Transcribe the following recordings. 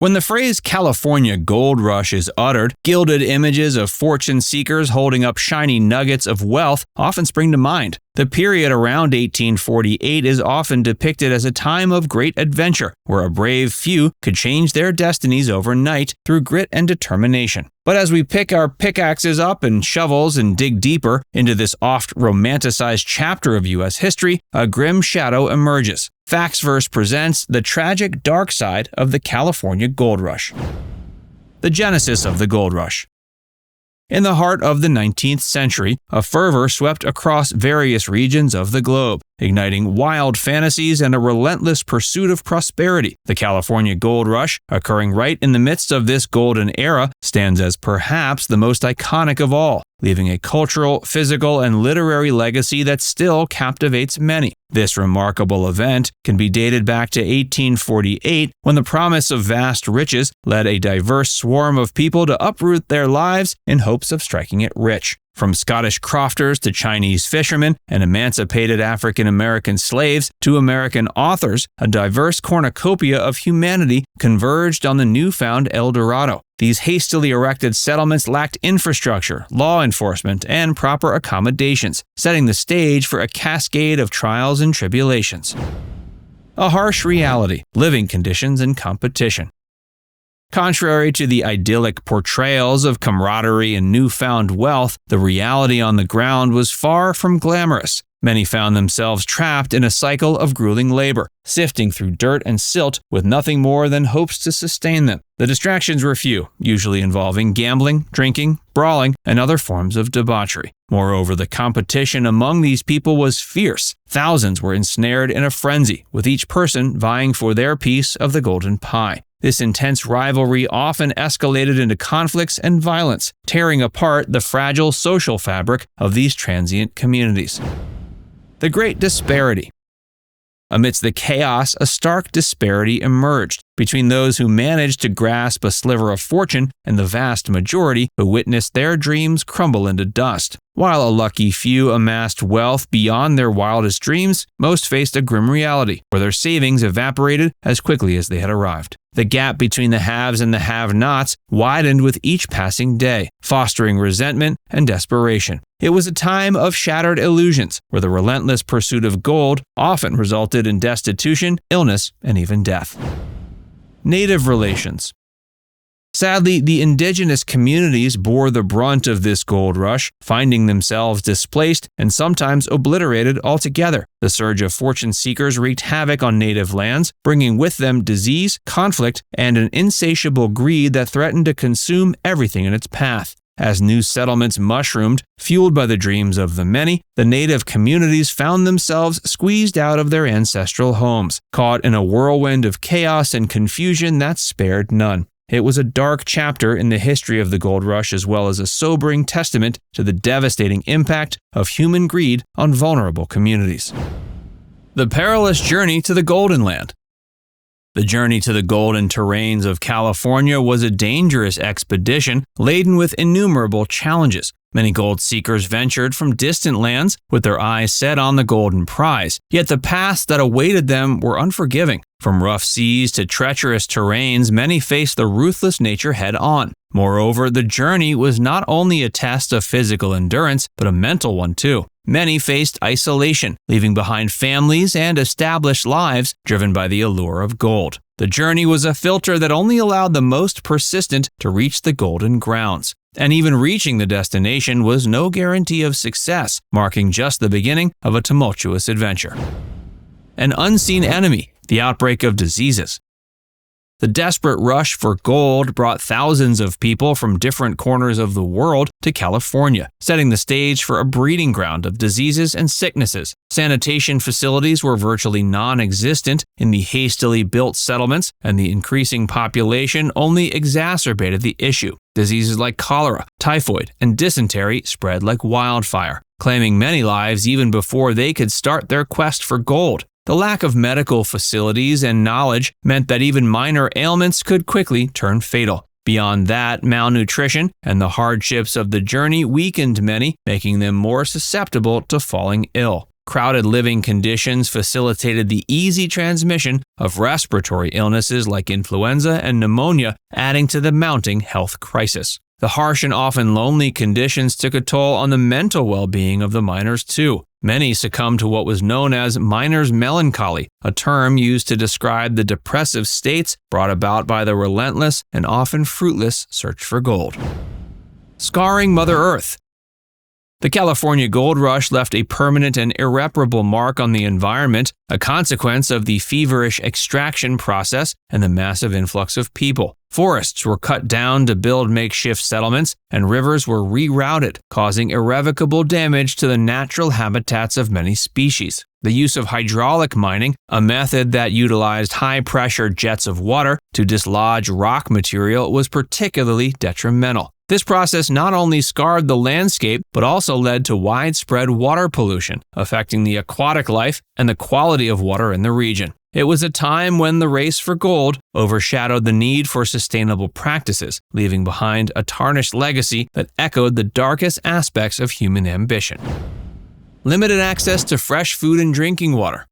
When the phrase California Gold Rush is uttered, gilded images of fortune seekers holding up shiny nuggets of wealth often spring to mind. The period around 1848 is often depicted as a time of great adventure, where a brave few could change their destinies overnight through grit and determination. But as we pick our pickaxes up and shovels and dig deeper into this oft-romanticized chapter of U.S. history, a grim shadow emerges. Factsverse presents the tragic dark side of the California Gold Rush. The genesis of the Gold Rush. In the heart of the 19th century, a fervor swept across various regions of the globe, igniting wild fantasies and a relentless pursuit of prosperity. The California Gold Rush, occurring right in the midst of this golden era, stands as perhaps the most iconic of all, leaving a cultural, physical, and literary legacy that still captivates many. This remarkable event can be dated back to 1848, when the promise of vast riches led a diverse swarm of people to uproot their lives in hopes of striking it rich. From Scottish crofters to Chinese fishermen and emancipated African-American slaves to American authors, a diverse cornucopia of humanity converged on the newfound El Dorado. These hastily erected settlements lacked infrastructure, law enforcement, and proper accommodations, setting the stage for a cascade of trials and tribulations. A harsh reality, living conditions, and competition. Contrary to the idyllic portrayals of camaraderie and newfound wealth, the reality on the ground was far from glamorous. Many found themselves trapped in a cycle of grueling labor, sifting through dirt and silt with nothing more than hopes to sustain them. The distractions were few, usually involving gambling, drinking, brawling, and other forms of debauchery. Moreover, the competition among these people was fierce. Thousands were ensnared in a frenzy, with each person vying for their piece of the golden pie. This intense rivalry often escalated into conflicts and violence, tearing apart the fragile social fabric of these transient communities. The Great Disparity. Amidst the chaos, a stark disparity emerged between those who managed to grasp a sliver of fortune and the vast majority who witnessed their dreams crumble into dust. While a lucky few amassed wealth beyond their wildest dreams, most faced a grim reality where their savings evaporated as quickly as they had arrived. The gap between the haves and the have-nots widened with each passing day, fostering resentment and desperation. It was a time of shattered illusions, where the relentless pursuit of gold often resulted in destitution, illness, and even death. Native relations. Sadly, the indigenous communities bore the brunt of this gold rush, finding themselves displaced and sometimes obliterated altogether. The surge of fortune seekers wreaked havoc on native lands, bringing with them disease, conflict, and an insatiable greed that threatened to consume everything in its path. As new settlements mushroomed, fueled by the dreams of the many, the native communities found themselves squeezed out of their ancestral homes, caught in a whirlwind of chaos and confusion that spared none. It was a dark chapter in the history of the gold rush, as well as a sobering testament to the devastating impact of human greed on vulnerable communities. The perilous journey to the Golden Land. The journey to the golden terrains of California was a dangerous expedition laden with innumerable challenges. Many gold seekers ventured from distant lands with their eyes set on the golden prize, yet the paths that awaited them were unforgiving. From rough seas to treacherous terrains, many faced the ruthless nature head-on. Moreover, the journey was not only a test of physical endurance, but a mental one too. Many faced isolation, leaving behind families and established lives driven by the allure of gold. The journey was a filter that only allowed the most persistent to reach the golden grounds. And even reaching the destination was no guarantee of success, marking just the beginning of a tumultuous adventure. An unseen enemy, the outbreak of diseases. The desperate rush for gold brought thousands of people from different corners of the world to California, setting the stage for a breeding ground of diseases and sicknesses. Sanitation facilities were virtually non-existent in the hastily built settlements, and the increasing population only exacerbated the issue. Diseases like cholera, typhoid, and dysentery spread like wildfire, claiming many lives even before they could start their quest for gold. The lack of medical facilities and knowledge meant that even minor ailments could quickly turn fatal. Beyond that, malnutrition and the hardships of the journey weakened many, making them more susceptible to falling ill. Crowded living conditions facilitated the easy transmission of respiratory illnesses like influenza and pneumonia, adding to the mounting health crisis. The harsh and often lonely conditions took a toll on the mental well-being of the miners too. Many succumbed to what was known as miner's melancholy, a term used to describe the depressive states brought about by the relentless and often fruitless search for gold. Scarring Mother Earth. The California gold rush left a permanent and irreparable mark on the environment, a consequence of the feverish extraction process and the massive influx of people. Forests were cut down to build makeshift settlements, and rivers were rerouted, causing irrevocable damage to the natural habitats of many species. The use of hydraulic mining, a method that utilized high-pressure jets of water to dislodge rock material, was particularly detrimental. This process not only scarred the landscape, but also led to widespread water pollution, affecting the aquatic life and the quality of water in the region. It was a time when the race for gold overshadowed the need for sustainable practices, leaving behind a tarnished legacy that echoed the darkest aspects of human ambition. Limited access to fresh food and drinking water.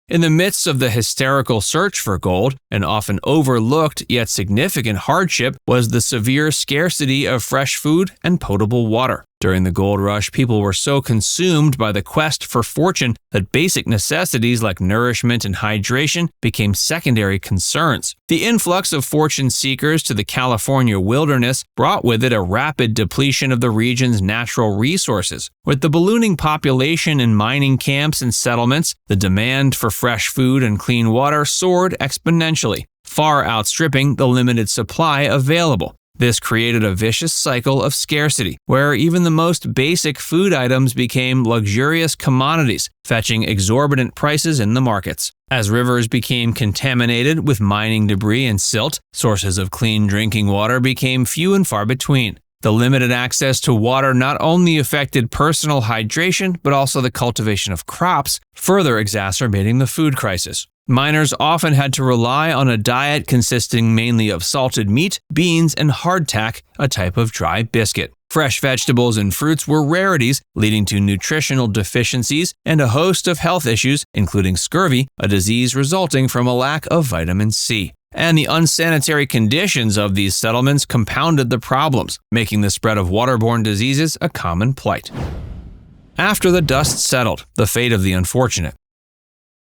In the midst of the hysterical search for gold, an often overlooked yet significant hardship was the severe scarcity of fresh food and potable water. During the gold rush, people were so consumed by the quest for fortune that basic necessities like nourishment and hydration became secondary concerns. The influx of fortune seekers to the California wilderness brought with it a rapid depletion of the region's natural resources. With the ballooning population in mining camps and settlements, the demand for fresh food and clean water soared exponentially, far outstripping the limited supply available. This created a vicious cycle of scarcity, where even the most basic food items became luxurious commodities, fetching exorbitant prices in the markets. As rivers became contaminated with mining debris and silt, sources of clean drinking water became few and far between. The limited access to water not only affected personal hydration, but also the cultivation of crops, further exacerbating the food crisis. Miners often had to rely on a diet consisting mainly of salted meat, beans, and hardtack, a type of dry biscuit. Fresh vegetables and fruits were rarities, leading to nutritional deficiencies and a host of health issues, including scurvy, a disease resulting from a lack of vitamin C. And the unsanitary conditions of these settlements compounded the problems, making the spread of waterborne diseases a common plight. After the dust settled, the fate of the unfortunate.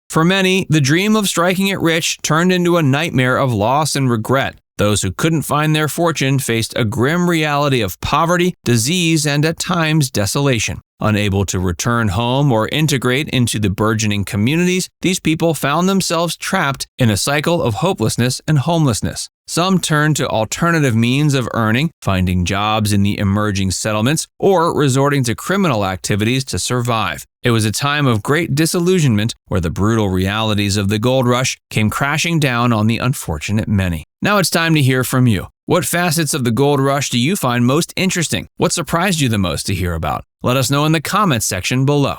For many, the dream of striking it rich turned into a nightmare of loss and regret. Those who couldn't find their fortune faced a grim reality of poverty, disease, and at times desolation. Unable to return home or integrate into the burgeoning communities, these people found themselves trapped in a cycle of hopelessness and homelessness. Some turned to alternative means of earning, finding jobs in the emerging settlements, or resorting to criminal activities to survive. It was a time of great disillusionment where the brutal realities of the gold rush came crashing down on the unfortunate many. Now it's time to hear from you. What facets of the gold rush do you find most interesting? What surprised you the most to hear about? Let us know in the comments section below.